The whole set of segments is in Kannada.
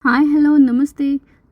ಹಾಯ್ ಹಲೋ ನಮಸ್ತೆ.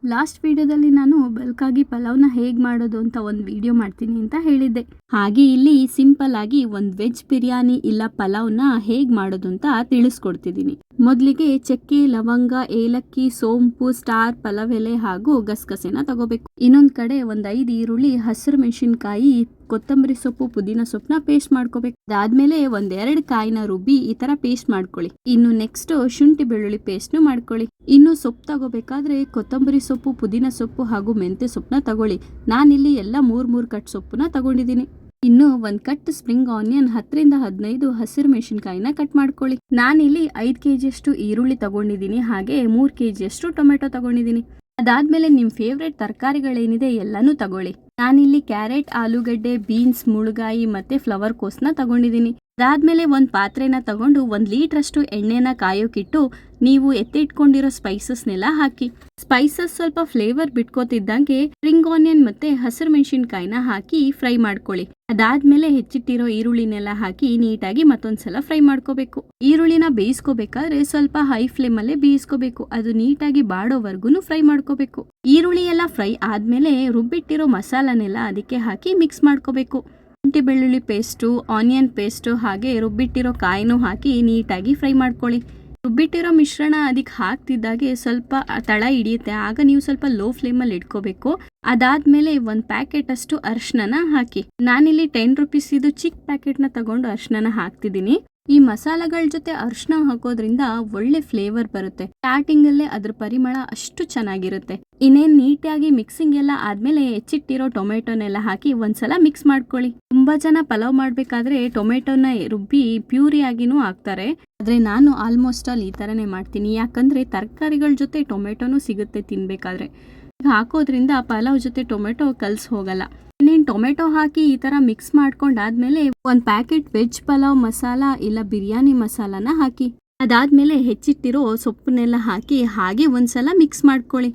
ಲಾಸ್ಟ್ ವಿಡಿಯೋದಲ್ಲಿ ನಾನು ಬಲ್ಕಾಗಿ ಪಲಾವ್ನ ಹೇಗೆ ಮಾಡೋದು ಅಂತ ಒಂದು ವಿಡಿಯೋ ಮಾಡ್ತೀನಿ ಅಂತ ಹೇಳಿದ್ದೆ. ಹಾಗೆ ಇಲ್ಲಿ ಸಿಂಪಲ್ ಆಗಿ ಒಂದು ವೆಜ್ ಬಿರಿಯಾನಿ ಇಲ್ಲ ಪಲಾವ್ನ ಹೇಗೆ ಮಾಡೋದು ಅಂತ ತಿಳಿಸ್ಕೊಡ್ತಿದ್ದೀನಿ. ಮೊದಲಿಗೆ ಚಕ್ಕೆ, ಲವಂಗ, ಏಲಕ್ಕಿ, ಸೋಂಪು, ಸ್ಟಾರ್, ಪಲಾವ್ ಎಲೆ ಹಾಗೂ ಗಸಗಸೆನ ತಗೋಬೇಕು. ಇನ್ನೊಂದು ಕಡೆ ಒಂದು 5 ಈರುಳ್ಳಿ, ಹಸಿರು ಮೆಣಸಿನ್ಕಾಯಿ, ಕೊತ್ತಂಬರಿ ಸೊಪ್ಪು, ಪುದೀನ ಸೊಪ್ಪನ್ನ ಪೇಸ್ಟ್ ಮಾಡ್ಕೋಬೇಕು. ಅದಾದ್ಮೇಲೆ 1-2 ಕಾಯಿನ ರುಬ್ಬಿ ಈ ತರ ಪೇಸ್ಟ್ ಮಾಡ್ಕೊಳ್ಳಿ. ಇನ್ನು ನೆಕ್ಸ್ಟ್ ಶುಂಠಿ ಬೆಳ್ಳುಳ್ಳಿ ಪೇಸ್ಟ್ ಮಾಡ್ಕೊಳ್ಳಿ. ಇನ್ನು ಸೊಪ್ಪು ತಗೋಬೇಕಾದ್ರೆ ಕೊತ್ತಂಬರಿ ಸೊಪ್ಪು, ಪುದೀನ ಸೊಪ್ಪು ಹಾಗೂ ಮೆಂತ್ಯ ಸೊಪ್ಪನ್ನ ತಗೊಳ್ಳಿ. ನಾನಿಲ್ಲಿ ಎಲ್ಲ 3 ಕಟ್ ಸೊಪ್ಪನ್ನ ತಗೊಂಡಿದ್ದೀನಿ. ಇನ್ನು 1 ಕಟ್ ಸ್ಪ್ರಿಂಗ್ ಆನಿಯನ್, 10-15 ಹಸಿರು ಮೆಣಸಿನ್ಕಾಯಿನ ಕಟ್ ಮಾಡ್ಕೊಳ್ಳಿ. ನಾನಿಲ್ಲಿ 5 kg ಈರುಳ್ಳಿ ತಗೊಂಡಿದ್ದೀನಿ. ಹಾಗೆ 3 kg ಟೊಮೆಟೊ ತಗೊಂಡಿದ್ದೀನಿ. ಅದಾದ್ಮೇಲೆ ನಿಮ್ಮ ಫೇವ್ರೆಟ್ ತರಕಾರಿಗಳೇನಿದೆ ಎಲ್ಲಾನು ತಗೊಳ್ಳಿ. ನಾನಿಲ್ಲಿ ಕ್ಯಾರೆಟ್, ಆಲೂಗಡ್ಡೆ, ಬೀನ್ಸ್, ಮುಳುಗಾಯಿ ಮತ್ತೆ ಫ್ಲವರ್ ಕೋಸ್ನ ತಗೊಂಡಿದ್ದೀನಿ. ಅದಾದ್ಮೇಲೆ ಒಂದು ಪಾತ್ರೆನ ತಗೊಂಡು 1 ಲೀಟ್ರಷ್ಟು ಎಣ್ಣೆನ ಕಾಯೋಕಿಟ್ಟು ನೀವು ಎತ್ತಿಟ್ಕೊಂಡಿರೋ ಸ್ಪೈಸಸ್ನೆಲ್ಲ ಹಾಕಿ. ಸ್ಪೈಸಸ್ ಸ್ವಲ್ಪ ಫ್ಲೇವರ್ ಬಿಟ್ಕೋತಿದ್ದಂಗೆ ಸ್ಪ್ರಿಂಗ್ ಆನಿಯನ್ ಮತ್ತೆ ಹಸಿರು ಮೆಣಸಿನ್ಕಾಯಿನ ಹಾಕಿ ಫ್ರೈ ಮಾಡ್ಕೊಳ್ಳಿ. ಅದಾದ್ಮೇಲೆ ಹೆಚ್ಚಿಟ್ಟಿರೋ ಈರುಳ್ಳಿನೆಲ್ಲ ಹಾಕಿ ನೀಟಾಗಿ ಮತ್ತೊಂದ್ಸಲ ಫ್ರೈ ಮಾಡ್ಕೋಬೇಕು. ಈರುಳ್ಳಿನ ಬೇಯಿಸ್ಕೋಬೇಕಾದ್ರೆ ಸ್ವಲ್ಪ ಹೈ ಫ್ಲೇಮ್ ಅಲ್ಲೇ ಬೇಯಿಸ್ಕೋಬೇಕು. ಅದು ನೀಟಾಗಿ ಬಾಡೋವರೆಗೂ ಫ್ರೈ ಮಾಡ್ಕೋಬೇಕು. ಈರುಳ್ಳಿ ಎಲ್ಲ ಫ್ರೈ ಆದ್ಮೇಲೆ ರುಬ್ಬಿಟ್ಟಿರೋ ಮಸಾಲನೆಲ್ಲ ಅದಕ್ಕೆ ಹಾಕಿ ಮಿಕ್ಸ್ ಮಾಡ್ಕೋಬೇಕು. ಶುಂಠಿ ಬೆಳ್ಳುಳ್ಳಿ ಪೇಸ್ಟು, ಆನಿಯನ್ ಪೇಸ್ಟು ಹಾಗೆ ರುಬ್ಬಿಟ್ಟಿರೋ ಕಾಯಿನೂ ಹಾಕಿ ನೀಟಾಗಿ ಫ್ರೈ ಮಾಡ್ಕೊಳ್ಳಿ. ರುಬ್ಬಿಟ್ಟಿರೋ ಮಿಶ್ರಣ ಅದಕ್ಕೆ ಹಾಕ್ತಿದ್ದಾಗೆ ಸ್ವಲ್ಪ ತಳ ಹಿಡಿಯುತ್ತೆ. ಆಗ ನೀವು ಸ್ವಲ್ಪ ಲೋ ಫ್ಲೇಮಲ್ಲಿ ಇಟ್ಕೋಬೇಕು. ಅದಾದ್ಮೇಲೆ 1 ಪ್ಯಾಕೆಟ್ ಅಷ್ಟು ಅರಿಶಿನ ಹಾಕಿ. ನಾನಿಲ್ಲಿ 10 ರುಪೀಸ್ ಇದು ಚಿಕ್ಕ ಪ್ಯಾಕೆಟ್ನ ತಗೊಂಡು ಅರಿಶಿನ ಹಾಕ್ತಿದ್ದೀನಿ. ಈ ಮಸಾಲೆಗಳ ಜೊತೆ ಅರಿಶಿನ ಹಾಕೋದ್ರಿಂದ ಒಳ್ಳೆ ಫ್ಲೇವರ್ ಬರುತ್ತೆ. ಸ್ಟಾರ್ಟಿಂಗ್ ಅಲ್ಲೇ ಅದ್ರ ಪರಿಮಳ ಅಷ್ಟು ಚೆನ್ನಾಗಿರುತ್ತೆ. ಇನ್ನೇನು ನೀಟಾಗಿ ಮಿಕ್ಸಿಂಗ್ ಎಲ್ಲ ಆದ್ಮೇಲೆ ಹೆಚ್ಚಿಟ್ಟಿರೋ ಟೊಮೆಟೊನೆಲ್ಲ ಹಾಕಿ ಒಂದ್ಸಲ ಮಿಕ್ಸ್ ಮಾಡ್ಕೊಳ್ಳಿ. ತುಂಬಾ ಜನ ಪಲಾವ್ ಮಾಡ್ಬೇಕಾದ್ರೆ ಟೊಮೆಟೊನ ರುಬ್ಬಿ ಪ್ಯೂರಿ ಆಗಿನೂ ಹಾಕ್ತಾರೆ. ಆದ್ರೆ ನಾನು ಆಲ್ಮೋಸ್ಟ್ ಆಲ್ ಈ ತರನೇ ಮಾಡ್ತೀನಿ. ಯಾಕಂದ್ರೆ ತರಕಾರಿಗಳ ಜೊತೆ ಟೊಮೆಟೊನೂ ಸಿಗುತ್ತೆ ತಿನ್ಬೇಕಾದ್ರೆ. ಹಾಕೋದ್ರಿಂದ ಪಲಾವ್ ಜೊತೆ ಟೊಮೆಟೊ ಕಲ್ಸ್ ಹೋಗಲ್ಲ. ಇನ್ನೇನು ಟೊಮೆಟೊ ಹಾಕಿ ಈ ತರ ಮಿಕ್ಸ್ ಮಾಡ್ಕೊಂಡಾದ್ಮೇಲೆ 1 ಪ್ಯಾಕೆಟ್ ವೆಜ್ ಪಲಾವ್ ಮಸಾಲ ಇಲ್ಲ ಬಿರಿಯಾನಿ ಮಸಾಲಾನ ಹಾಕಿ. ಅದಾದ್ಮೇಲೆ ಹೆಚ್ಚಿಟ್ಟಿರೋ ಸೊಪ್ಪನ್ನೆಲ್ಲ ಹಾಕಿ ಹಾಗೆ ಒಂದ್ಸಲ ಮಿಕ್ಸ್ ಮಾಡ್ಕೊಳ್ಳಿ.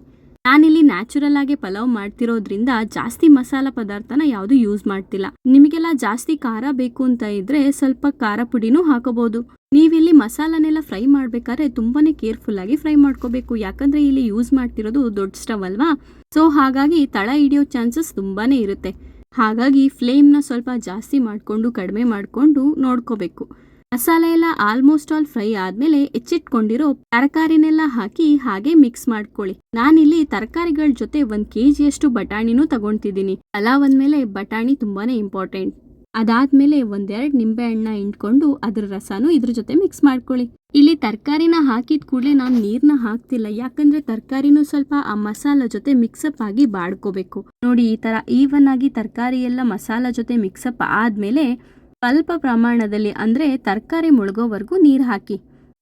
ನಾನಿಲ್ಲಿ ನ್ಯಾಚುರಲ್ ಆಗಿ ಪಲಾವ್ ಮಾಡ್ತಿರೋದ್ರಿಂದ ಜಾಸ್ತಿ ಮಸಾಲ ಪದಾರ್ಥನ ಯಾವುದು ಯೂಸ್ ಮಾಡ್ತಿಲ್ಲ. ನಿಮಗೆಲ್ಲ ಜಾಸ್ತಿ ಖಾರ ಬೇಕು ಅಂತ ಇದ್ರೆ ಸ್ವಲ್ಪ ಖಾರ ಪುಡಿನೂ ಹಾಕೋಬಹುದು. ನೀವಿಲ್ಲಿ ಮಸಾಲನೆಲ್ಲ ಫ್ರೈ ಮಾಡ್ಬೇಕಾದ್ರೆ ತುಂಬಾನೇ ಕೇರ್ಫುಲ್ ಆಗಿ ಫ್ರೈ ಮಾಡ್ಕೋಬೇಕು. ಯಾಕಂದ್ರೆ ಇಲ್ಲಿ ಯೂಸ್ ಮಾಡ್ತಿರೋದು ದೊಡ್ಡ ಸ್ಟವ್ ಅಲ್ವಾ, ಸೊ ಹಾಗಾಗಿ ತಳ ಹಿಡಿಯೋ ಚಾನ್ಸಸ್ ತುಂಬಾನೇ ಇರುತ್ತೆ. ಹಾಗಾಗಿ ಫ್ಲೇಮ್ನ ಸ್ವಲ್ಪ ಜಾಸ್ತಿ ಮಾಡ್ಕೊಂಡು ಕಡಿಮೆ ಮಾಡ್ಕೊಂಡು ನೋಡ್ಕೋಬೇಕು. ಮಸಾಲೆ ಎಲ್ಲ ಆಲ್ಮೋಸ್ಟ್ ಆಲ್ ಫ್ರೈ ಆದ್ಮೇಲೆ ಹೆಚ್ಚಿಟ್ಕೊಂಡಿರೋ ತರಕಾರಿನೆಲ್ಲ ಹಾಕಿ ಹಾಗೆ ಮಿಕ್ಸ್ ಮಾಡ್ಕೊಳ್ಳಿ. ನಾನಿಲ್ಲಿ ತರಕಾರಿಗಳ ಜೊತೆ 1 kg ಬಟಾಣಿನೂ ತಗೊಂತಿದ್ದೀನಿ. ಪಲಾವ್ ಅಂದ್ಮೇಲೆ ಬಟಾಣಿ ತುಂಬಾನೇ ಇಂಪಾರ್ಟೆಂಟ್. ಅದಾದ್ಮೇಲೆ 1-2 ನಿಂಬೆ ಹಣ್ಣ ಹಿಂಡ್ಕೊಂಡು ಅದ್ರ ರಸನೂ ಇದ್ರ ಜೊತೆ ಮಿಕ್ಸ್ ಮಾಡ್ಕೊಳ್ಳಿ. ಇಲ್ಲಿ ತರಕಾರಿನ ಹಾಕಿದ ಕೂಡಲೇ ನಾನು ನೀರ್ನ ಹಾಕ್ತಿಲ್ಲ. ಯಾಕಂದ್ರೆ ತರಕಾರಿನೂ ಸ್ವಲ್ಪ ಆ ಮಸಾಲ ಜೊತೆ ಮಿಕ್ಸಪ್ ಆಗಿ ಬಾಡ್ಕೋಬೇಕು. ನೋಡಿ ಈ ತರ ಈವನ್ ಆಗಿ ತರಕಾರಿ ಎಲ್ಲ ಮಸಾಲ ಜೊತೆ ಮಿಕ್ಸಪ್ ಆದ್ಮೇಲೆ ಸ್ವಲ್ಪ ಪ್ರಮಾಣದಲ್ಲಿ ಅಂದ್ರೆ ತರಕಾರಿ ಮುಳುಗೋವರೆಗೂ ನೀರು ಹಾಕಿ.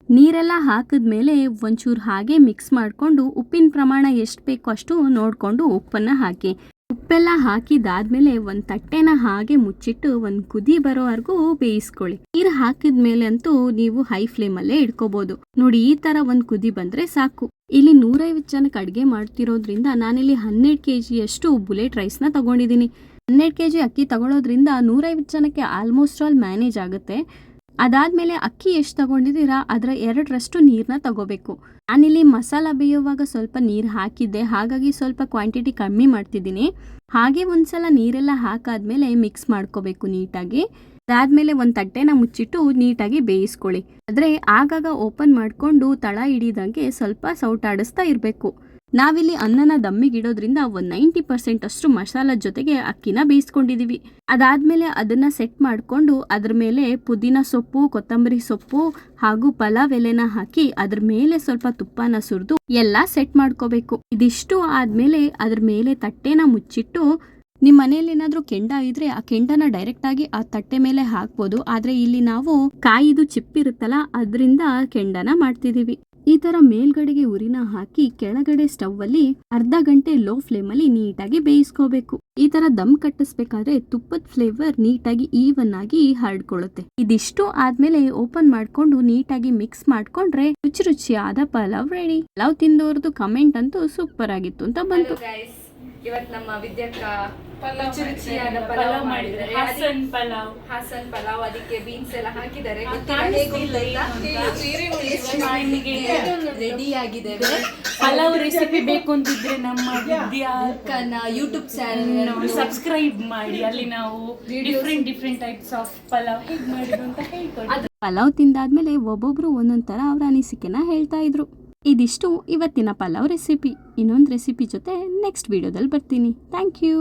ನೀರೆಲ್ಲ ಹಾಕಿದ್ಮೇಲೆ ಒಂಚೂರು ಹಾಗೆ ಮಿಕ್ಸ್ ಮಾಡಿಕೊಂಡು ಉಪ್ಪಿನ ಪ್ರಮಾಣ ಎಷ್ಟು ಬೇಕೋ ಅಷ್ಟು ನೋಡಿಕೊಂಡು ಉಪ್ಪನ್ನ ಹಾಕಿ. ಉಪ್ಪೆಲ್ಲ ಹಾಕಿದಾದ್ಮೇಲೆ 1 ತಟ್ಟೆನ ಹಾಗೆ ಮುಚ್ಚಿಟ್ಟು 1 ಕುದಿ ಬರೋವರೆಗೂ ಬೇಯಿಸ್ಕೊಳ್ಳಿ. ನೀರು ಹಾಕಿದ್ಮೇಲೆ ಅಂತೂ ನೀವು ಹೈ ಫ್ಲೇಮಲ್ಲೇ ಇಟ್ಕೋಬಹುದು. ನೋಡಿ ಈ ತರ 1 ಕುದಿ ಬಂದ್ರೆ ಸಾಕು. ಇಲ್ಲಿ 150 ಜನಕ್ಕೆ ಅಡುಗೆ ಮಾಡ್ತಿರೋದ್ರಿಂದ ನಾನಿಲ್ಲಿ 12 kg ಬುಲೆಟ್ ರೈಸ್ನ ತಗೊಂಡಿದ್ದೀನಿ. 12 kg ಅಕ್ಕಿ ತಗೊಳ್ಳೋದ್ರಿಂದ 150 ಜನಕ್ಕೆ ಆಲ್ಮೋಸ್ಟ್ ಆಲ್ ಮ್ಯಾನೇಜ್ ಆಗುತ್ತೆ. ಅದಾದ್ಮೇಲೆ ಅಕ್ಕಿ ಎಷ್ಟು ತಗೊಂಡಿದ್ದೀರಾ ಅದರ 2ರಷ್ಟು ನೀರನ್ನ ತಗೋಬೇಕು. ನಾನಿಲ್ಲಿ ಮಸಾಲ ಬೇಯುವಾಗ ಸ್ವಲ್ಪ ನೀರು ಹಾಕಿದ್ದೆ, ಹಾಗಾಗಿ ಸ್ವಲ್ಪ ಕ್ವಾಂಟಿಟಿ ಕಮ್ಮಿ ಮಾಡ್ತಿದ್ದೀನಿ. ಹಾಗೆ ಒಂದ್ಸಲ ನೀರೆಲ್ಲ ಹಾಕಾದ್ಮೇಲೆ ಮಿಕ್ಸ್ ಮಾಡ್ಕೋಬೇಕು ನೀಟಾಗಿ. ಅದಾದ್ಮೇಲೆ 1 ತಟ್ಟೆನ ಮುಚ್ಚಿಟ್ಟು ನೀಟಾಗಿ ಬೇಯಿಸ್ಕೊಳ್ಳಿ. ಆದರೆ ಆಗಾಗ ಓಪನ್ ಮಾಡಿಕೊಂಡು ತಳ ಹಿಡಿದಂಗೆ ಸ್ವಲ್ಪ ಸೌಟಾಡಿಸ್ತಾ ಇರಬೇಕು. ನಾವಿಲ್ಲಿ ಅನ್ನನ ದಮ್ಮಿಗಿಡೋದ್ರಿಂದ 90% ಅಷ್ಟು ಮಸಾಲದ ಜೊತೆಗೆ ಅಕ್ಕಿನ ಬೇಯಿಸ್ಕೊಂಡಿದೀವಿ. ಅದಾದ್ಮೇಲೆ ಅದನ್ನ ಸೆಟ್ ಮಾಡಿಕೊಂಡು ಅದ್ರ ಮೇಲೆ ಪುದೀನ ಸೊಪ್ಪು, ಕೊತ್ತಂಬರಿ ಸೊಪ್ಪು ಹಾಗೂ ಪಲಾವ್ ಎಲೆನ ಹಾಕಿ ಅದ್ರ ಮೇಲೆ ಸ್ವಲ್ಪ ತುಪ್ಪನ ಸುರಿದು ಎಲ್ಲ ಸೆಟ್ ಮಾಡ್ಕೋಬೇಕು. ಇದಿಷ್ಟು ಆದ್ಮೇಲೆ ಅದ್ರ ಮೇಲೆ ತಟ್ಟೆನ ಮುಚ್ಚಿಟ್ಟು, ನಿಮ್ಮ ಮನೆಯಲ್ಲಿ ಏನಾದ್ರೂ ಕೆಂಡ ಇದ್ರೆ ಆ ಕೆಂಡನ ಡೈರೆಕ್ಟ್ ಆಗಿ ಆ ತಟ್ಟೆ ಮೇಲೆ ಹಾಕ್ಬೋದು. ಆದ್ರೆ ಇಲ್ಲಿ ನಾವು ಕಾಯಿದು ಚಿಪ್ಪಿರುತ್ತಲ್ಲ ಅದರಿಂದ ಕೆಂಡನ ಮಾಡ್ತಿದೀವಿ. ಈ ತರ ಮೇಲ್ಗಡೆಗೆ ಉರಿನ ಹಾಕಿ ಕೆಳಗಡೆ ಸ್ಟವ್ ಅಲ್ಲಿ ಅರ್ಧ ಗಂಟೆ ಲೋ ಫ್ಲೇಮ್ ಅಲ್ಲಿ ನೀಟಾಗಿ ಬೇಯಿಸ್ಕೋಬೇಕು. ಈ ತರ ದಮ್ ಕಟ್ಟಿಸ್ಬೇಕಾದ್ರೆ ತುಪ್ಪದ ಫ್ಲೇವರ್ ನೀಟಾಗಿ ಈವನ್ ಆಗಿ ಹರಡ್ಕೊಳ್ಳುತ್ತೆ. ಇದಿಷ್ಟು ಆದ್ಮೇಲೆ ಓಪನ್ ಮಾಡ್ಕೊಂಡು ನೀಟಾಗಿ ಮಿಕ್ಸ್ ಮಾಡ್ಕೊಂಡ್ರೆ ರುಚಿಯಾದ ಪಲಾವ್ ರೆಡಿ. ಪಲಾವ್ ತಿಂದವ್ರದ್ದು ಕಮೆಂಟ್ ಅಂತೂ ಸೂಪರ್ ಆಗಿತ್ತು ಅಂತ ಬಂತು. ಇವತ್ತು ನಮ್ಮ ವಿದ್ಯಕ್ಕ ರುಚಿಯಾದ ಪಲಾವ್ ಮಾಡಿದ್ದಾರೆ. ಹಾಸನ್ ಪಲಾವ್ ಅದಕ್ಕೆ ಬೀನ್ಸ್ ಎಲ್ಲ ಹಾಕಿದ್ದಾರೆ. ರೆಡಿ ಆಗಿದೆ. ಪಲಾವ್ ರೆಸಿಪಿ ಬೇಕು ಅಂತಿದ್ರೆ ನಮ್ಮ ವಿದ್ಯಾಕ್ಕನ ಯೂಟ್ಯೂಬ್ ಚಾನಲ್ ಸಬ್ಸ್ಕ್ರೈಬ್ ಮಾಡಿ. ಅಲ್ಲಿ ನಾವು ಡಿಫ್ರೆಂಟ್ ಟೈಪ್ಸ್ ಆಫ್ ಪಲಾವ್ ಹೇಗೆ ಮಾಡೋದು ಅಂತ ಹೇಳ್ಕೊಡ್ತೀವಿ. ಪಲಾವ್ ತಿಂದಾದ್ಮೇಲೆ ಒಬ್ಬೊಬ್ರು ಒಂದೊಂದು ಥರ ಅವರ ಅನಿಸಿಕೆನ ಹೇಳ್ತಾ ಇದ್ರು. ಇದಿಷ್ಟು ಇವತ್ತಿನ ಪಲಾವ್ ರೆಸಿಪಿ. ಇನ್ನೊಂದು ರೆಸಿಪಿ ಜೊತೆ ನೆಕ್ಸ್ಟ್ ವಿಡಿಯೋದಲ್ಲಿ ಬರ್ತೀನಿ. Thank you.